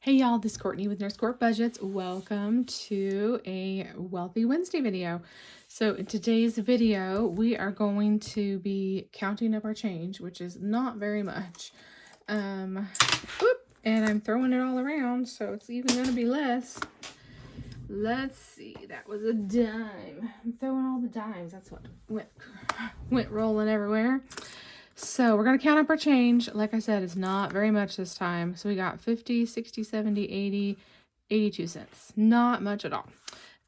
Hey y'all, this is Courtney with Nurse Court Budgets. Welcome to a Wealthy Wednesday video. So in today's video, we are going to be counting up our change, which is not very much. And I'm throwing it all around, so it's even going to be less. Let's see, that was a dime. I'm throwing all the dimes. That's what went rolling everywhere. So we're going to count up our change. Like I said, it's not very much this time. So we got 50, 60, 70, 80, 82 cents. Not much at all.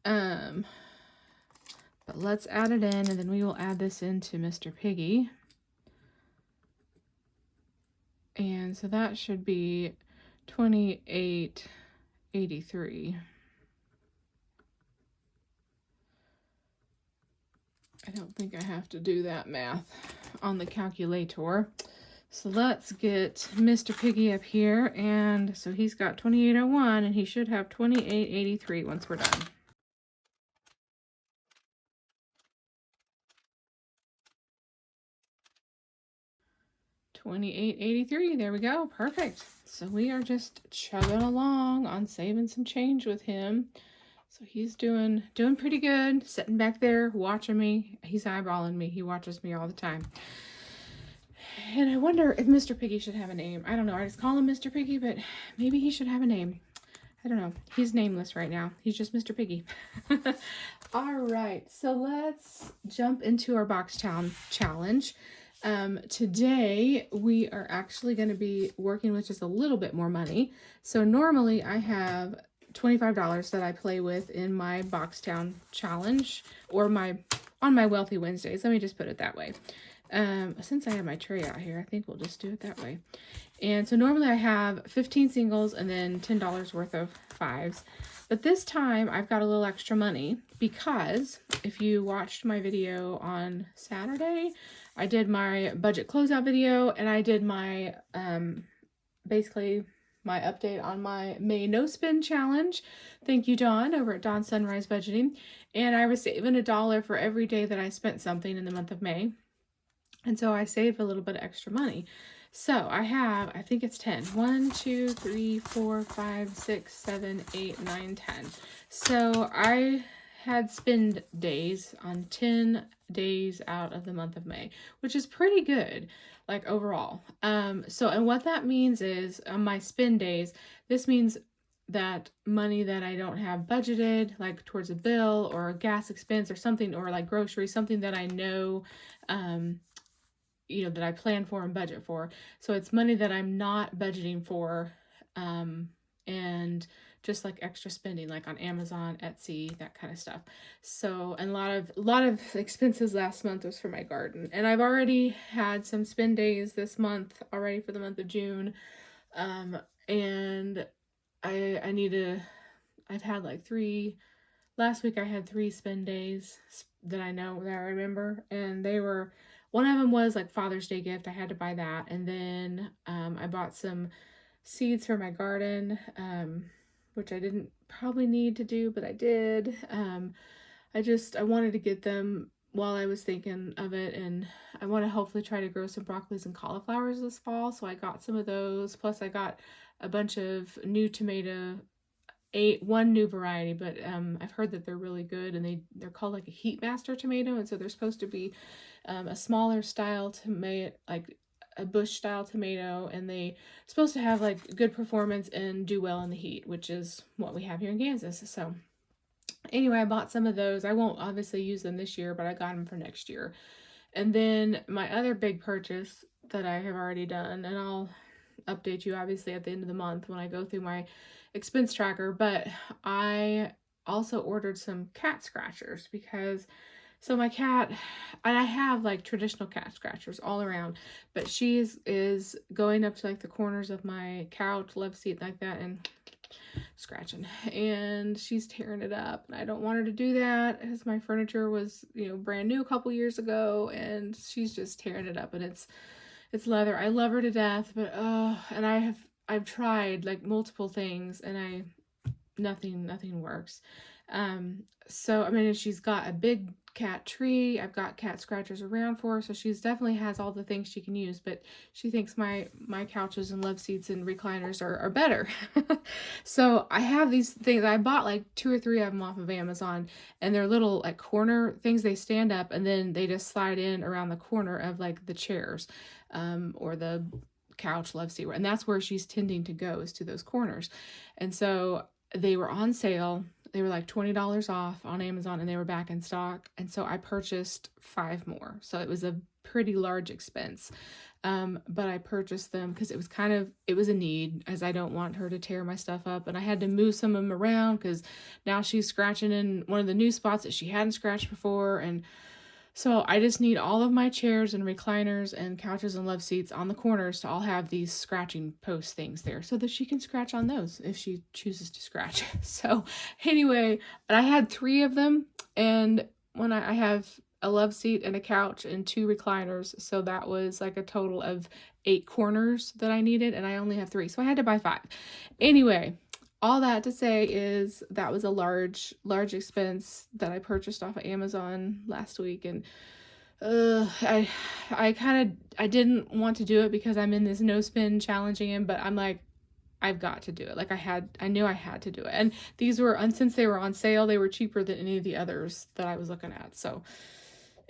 But let's add it in, and then we will add this into Mr. Piggy. And so that should be 28.83. I don't think I have to do that math on the calculator. So let's get Mr. Piggy up here. And so he's got 28.01 and he should have 28.83 once we're done. $28.83. There we go. Perfect. So we are just chugging along on saving some change with him. So he's doing pretty good, sitting back there watching me. He's eyeballing me. He watches me all the time. And I wonder if Mr. Piggy should have a name. I don't know. I just call him Mr. Piggy, but maybe he should have a name. I don't know. He's nameless right now. He's just Mr. Piggy. All right. So let's jump into our Box Town challenge. Today we are actually going to be working with just a little bit more money. So normally I have $25 that I play with in my Box Town challenge, or on my Wealthy Wednesdays. Let me just put it that way. Since I have my tray out here, I think we'll just do it that way. And so normally I have 15 singles and then $10 worth of fives. But this time I've got a little extra money because if you watched my video on Saturday, I did my budget closeout video and I did my, basically my update on my May no spin challenge. Thank you, Dawn, over at Dawn Sunrise Budgeting. And I was saving $1 for every day that I spent something in the month of May. And so I saved a little bit of extra money. So I have, I think it's 10. 1, 2, 3, 4, 5, 6, 7, 8, 9, 10. So I had spend days on 10 days out of the month of May, which is pretty good, like overall. And what that means is on my spend days, this means that money that I don't have budgeted, like towards a bill or a gas expense or something, or like groceries, something that I know, that I plan for and budget for. So it's money that I'm not budgeting for, and just like extra spending, like on Amazon, Etsy, that kind of stuff. So, and a lot of expenses last month was for my garden, and I've already had some spend days this month already for the month of June, and I've had like last week I had 3 spend days that I remember, and one of them was like Father's Day gift. I had to buy that. And then I bought some seeds for my garden, which I didn't probably need to do, but I did. I wanted to get them while I was thinking of it. And I want to hopefully try to grow some broccolis and cauliflowers this fall. So I got some of those. Plus I got a bunch of new one new variety, but I've heard that they're really good, and they're called like a heat master tomato, and so they're supposed to be a smaller style tomato, like a bush style tomato, and they're supposed to have like good performance and do well in the heat, which is what we have here in Kansas. So anyway, I bought some of those. I won't obviously use them this year, but I got them for next year. And then my other big purchase that I have already done, and I'll update you obviously at the end of the month when I go through my expense tracker, but I also ordered some cat scratchers because my cat, and I have like traditional cat scratchers all around, but she is going up to like the corners of my couch, love seat like that, and scratching, and she's tearing it up, and I don't want her to do that as my furniture was, brand new a couple years ago, and she's just tearing it up, and it's leather. I love her to death, but and I've tried like multiple things, and nothing works. So I mean, she's got a big cat tree. I've got cat scratchers around for her, so she's definitely has all the things she can use, but she thinks my couches and love seats and recliners are better. So I have these things. I bought like 2 or 3 of them off of Amazon, and they're little like corner things. They stand up and then they just slide in around the corner of like the chairs, or the couch love seat, and that's where she's tending to go, is to those corners. And so they were on sale. They were like $20 off on Amazon, and they were back in stock. And so I purchased 5 more. So it was a pretty large expense. But I purchased them because it was a need, as I don't want her to tear my stuff up. And I had to move some of them around because now she's scratching in one of the new spots that she hadn't scratched before. And so I just need all of my chairs and recliners and couches and love seats on the corners to all have these scratching post things there so that she can scratch on those if she chooses to scratch. So anyway, I had 3 of them, and when I have a love seat and a couch and 2 recliners, so that was like a total of 8 corners that I needed, and I only have 3, so I had to buy 5. Anyway, all that to say is that was a large expense that I purchased off of Amazon last week. And I didn't want to do it because I'm in this no spin challenging him, but I'm like, I've got to do it. Like I knew I had to do it. And these were, and since they were on sale, they were cheaper than any of the others that I was looking at. So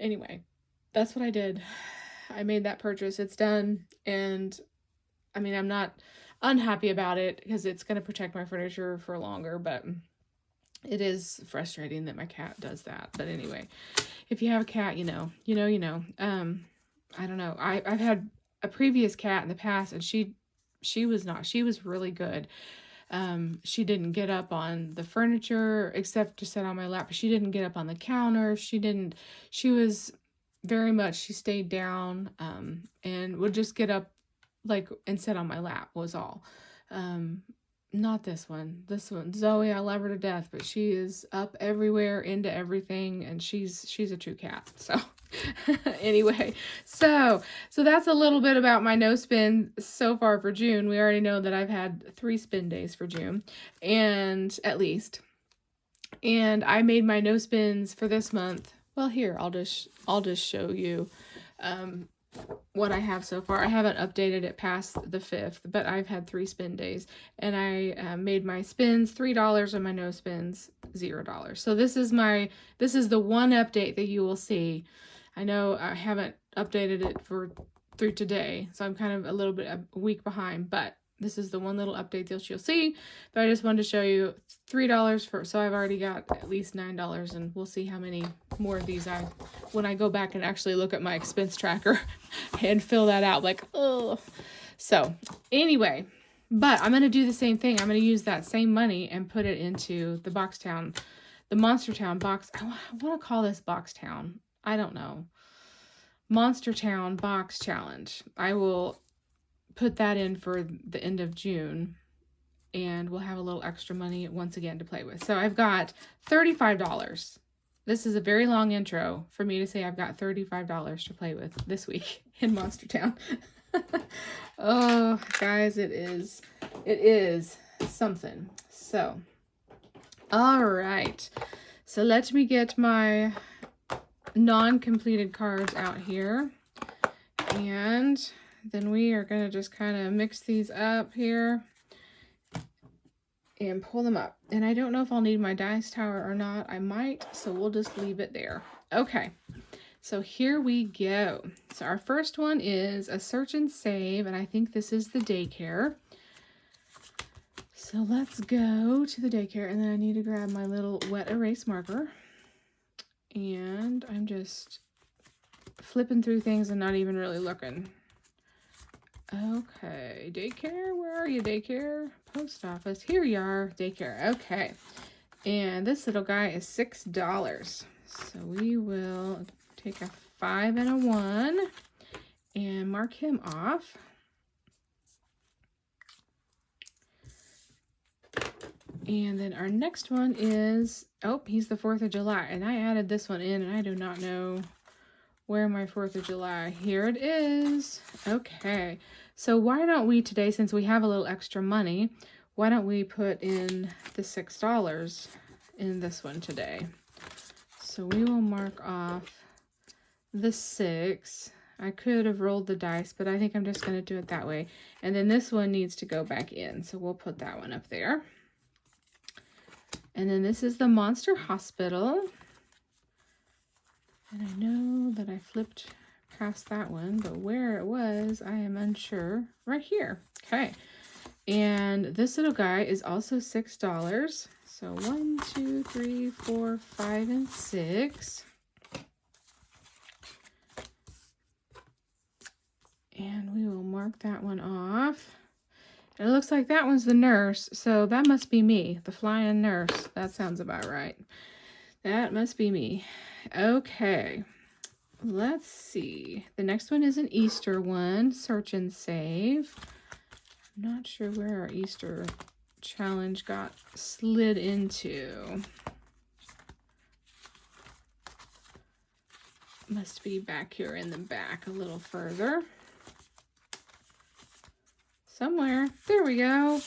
anyway, that's what I did. I made that purchase. It's done. And I mean, I'm not unhappy about it because it's going to protect my furniture for longer, but it is frustrating that my cat does that. But anyway, if you have a cat, you know. I don't know. I've had a previous cat in the past, and she was really good. She didn't get up on the furniture except to sit on my lap. She didn't get up on the counter. She was very much, she stayed down, and would just get up like and sit on my lap was all. Not this one. Zoe, I love her to death, but she is up everywhere, into everything, and she's a true cat. So anyway, so that's a little bit about my no spin so far for June. We already know that I've had 3 spin days for June, and at least, and I made my no spins for this month. Well, here, I'll just show you what I have so far. I haven't updated it past the 5th, but I've had 3 spin days, and I made my spins $3 and my no spins $0. So this is the one update that you will see. I know I haven't updated it through today, so I'm kind of a week behind, but this is the one little update that you'll see. But I just wanted to show you $3 so I've already got at least $9, and we'll see how many more of these when I go back and actually look at my expense tracker and fill that out, like, oh. So anyway, but I'm going to do the same thing. I'm going to use that same money and put it into the Monster Town box. I want to call this Box Town. I don't know. Monster Town box challenge. I will put that in for the end of June, and we'll have a little extra money once again to play with. So I've got $35. This is a very long intro for me to say I've got $35 to play with this week in Monster Town. Oh, guys, it is something. So, all right. So let me get my non-completed cards out here, and then we are going to just kind of mix these up here and pull them up. And I don't know if I'll need my dice tower or not. I might, so we'll just leave it there. Okay, so here we go. So our first one is a search and save, and I think this is the daycare. So let's go to the daycare, and then I need to grab my little wet erase marker. And I'm just flipping through things and not even really looking. Okay, daycare, where are you, daycare? Post office, here you are, daycare. Okay, and this little guy is $6. So we will take a 5 and a 1 and mark him off. And then our next one is, oh, he's the 4th of July. And I added this one in, and I do not know where my 4th of July. Here it is. Okay. So why don't we today, since we have a little extra money, why don't we put in the $6 in this one today? So we will mark off the 6. I could have rolled the dice, but I think I'm just going to do it that way. And then this one needs to go back in, so we'll put that one up there. And then this is the Monster Hospital. And I know that I flipped past that one, but where it was, I am unsure. Right here. Okay. And this little guy is also $6. So 1, 2, 3, 4, 5, and 6. And we will mark that one off. And it looks like that one's the nurse, so that must be me, the flying nurse. That sounds about right. That must be me. Okay, let's see. The next one is an Easter one, search and save. I'm not sure where our Easter challenge got slid into. Must be back here in the back a little further. Somewhere. There we go.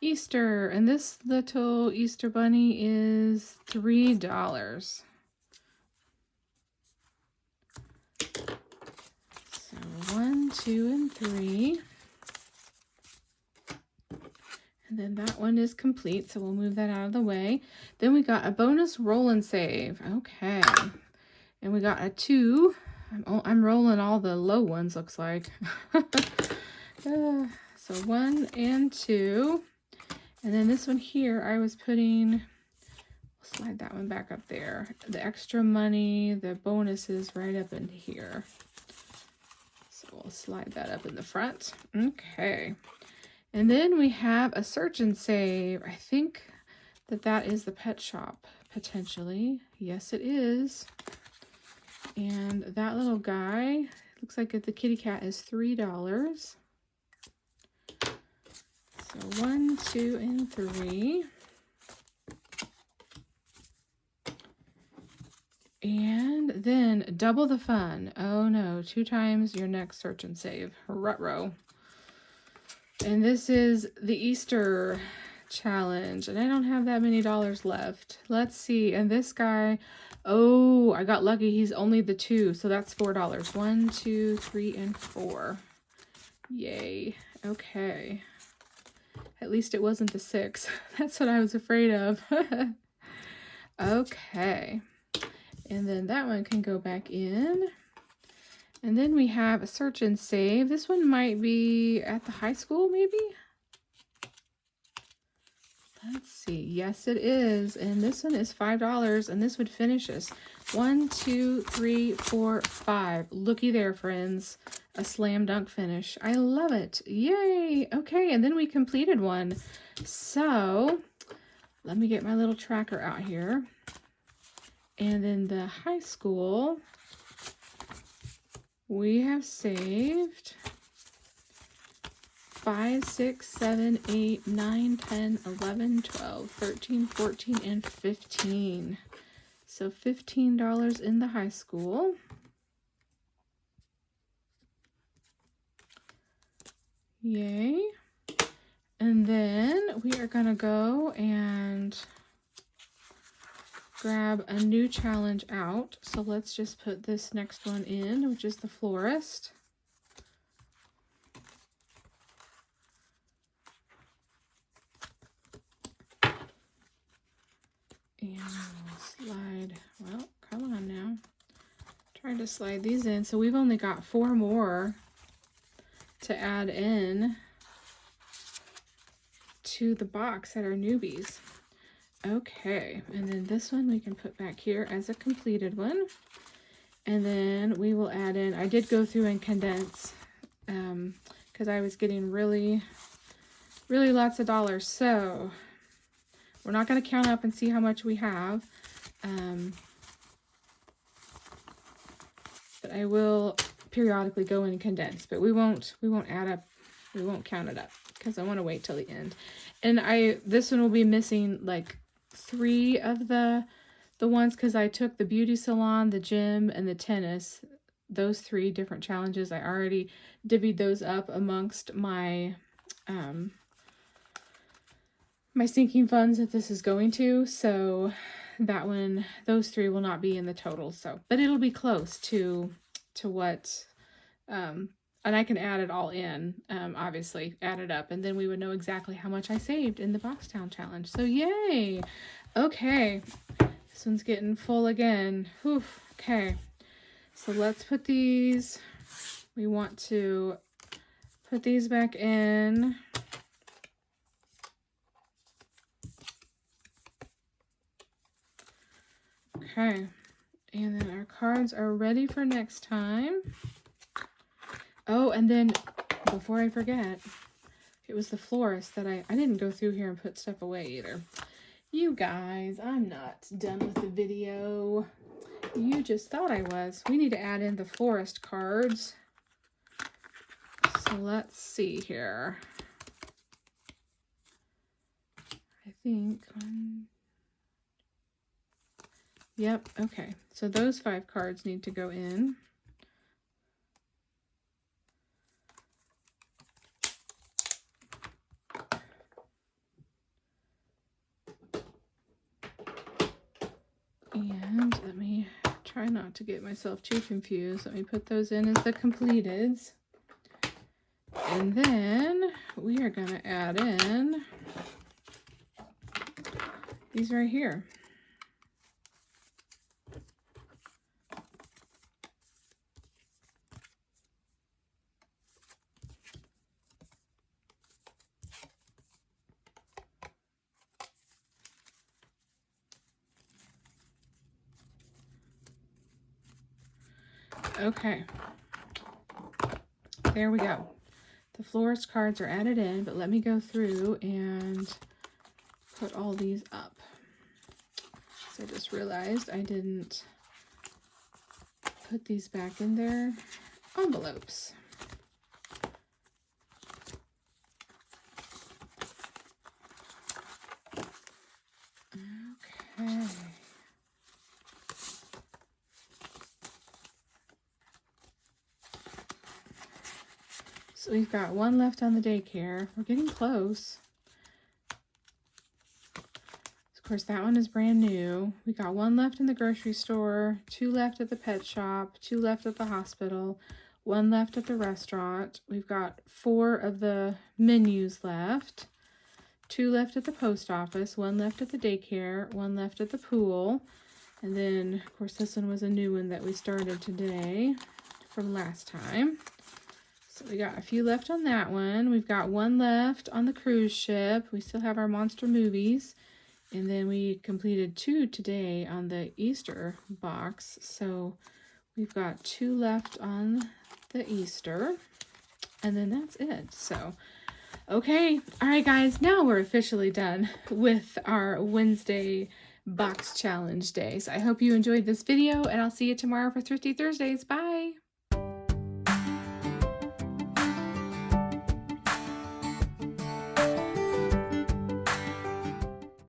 Easter. And this little Easter bunny is $3. So 1, 2, and 3. And then that one is complete, so we'll move that out of the way. Then we got a bonus roll and save. Okay. And we got a 2. I'm rolling all the low ones, looks like. So 1 and 2. And then this one here, I was putting, we'll slide that one back up there. The extra money, the bonuses right up in here. So we'll slide that up in the front. Okay. And then we have a search and save. I think that is the pet shop, potentially. Yes, it is. And that little guy, looks like the kitty cat is $3. So 1, 2, and 3. And then double the fun. Oh no, 2 times your next search and save. Ruh-roh. And this is the Easter challenge. And I don't have that many dollars left. Let's see. And this guy, oh, I got lucky. He's only the 2. So that's $4. 1, 2, 3, and 4. Yay. Okay. At least it wasn't the 6. That's what I was afraid of. Okay. And then that one can go back in. And then we have a search and save. This one might be at the high school, maybe? Let's see. Yes, it is. And this one is $5. And this would finish us. 1, 2, 3, 4, 5. Looky there, friends. A slam dunk finish. I love it. Yay. Okay, and then we completed one. So let me get my little tracker out here. And then the high school, we have saved 5, 6, 7, 8, 9, 10, 11, 12, 13, 14, and 15. So $15 in the high school. Yay. And then we are going to go and grab a new challenge out. So let's just put this next one in, which is the florist. And we'll slide, well, come on now. Trying to slide these in. So we've only got 4 more to add in to the box that are newbies. Okay, and then this one we can put back here as a completed one. And then we will add in, I did go through and condense because I was getting really lots of dollars. So we're not going to count up and see how much we have. But I will periodically go in and condense, but we won't add up, we won't count it up because I want to wait till the end. And this one will be missing like 3 of the ones because I took the beauty salon, the gym, and the tennis. Those 3 different challenges, I already divvied those up amongst my my sinking funds that this is going to. So that one, those 3 will not be in the total. So, but it'll be close to what, and I can add it all in, obviously add it up, and then we would know exactly how much I saved in the Box Town challenge. So yay. Okay. This one's getting full again. Whew. Okay. So let's put these, we want to put these back in. Okay, and then our cards are ready for next time. Oh, and then before I forget, it was the florist that I didn't go through here and put stuff away either. You guys, I'm not done with the video. You just thought I was. We need to add in the florist cards. So let's see here. I think yep, okay. So those 5 cards need to go in. And let me try not to get myself too confused. Let me put those in as the completeds. And then we are going to add in these right here. Okay, there we go. The florist cards are added in, but let me go through and put all these up. So I just realized I didn't put these back in their envelopes. Okay. So we've got 1 left on the daycare. We're getting close. Of course, that one is brand new. We got 1 left in the grocery store, 2 left at the pet shop, 2 left at the hospital, 1 left at the restaurant. We've got 4 of the menus left, 2 left at the post office, 1 left at the daycare, 1 left at the pool. And then, of course, this one was a new one that we started today from last time. So we got a few left on that one. We've got 1 left on the cruise ship. We still have our monster movies. And then we completed 2 today on the Easter box. So we've got 2 left on the Easter. And then that's it. So, okay. All right, guys. Now we're officially done with our Wednesday box challenge day. So I hope you enjoyed this video, and I'll see you tomorrow for Thrifty Thursdays. Bye.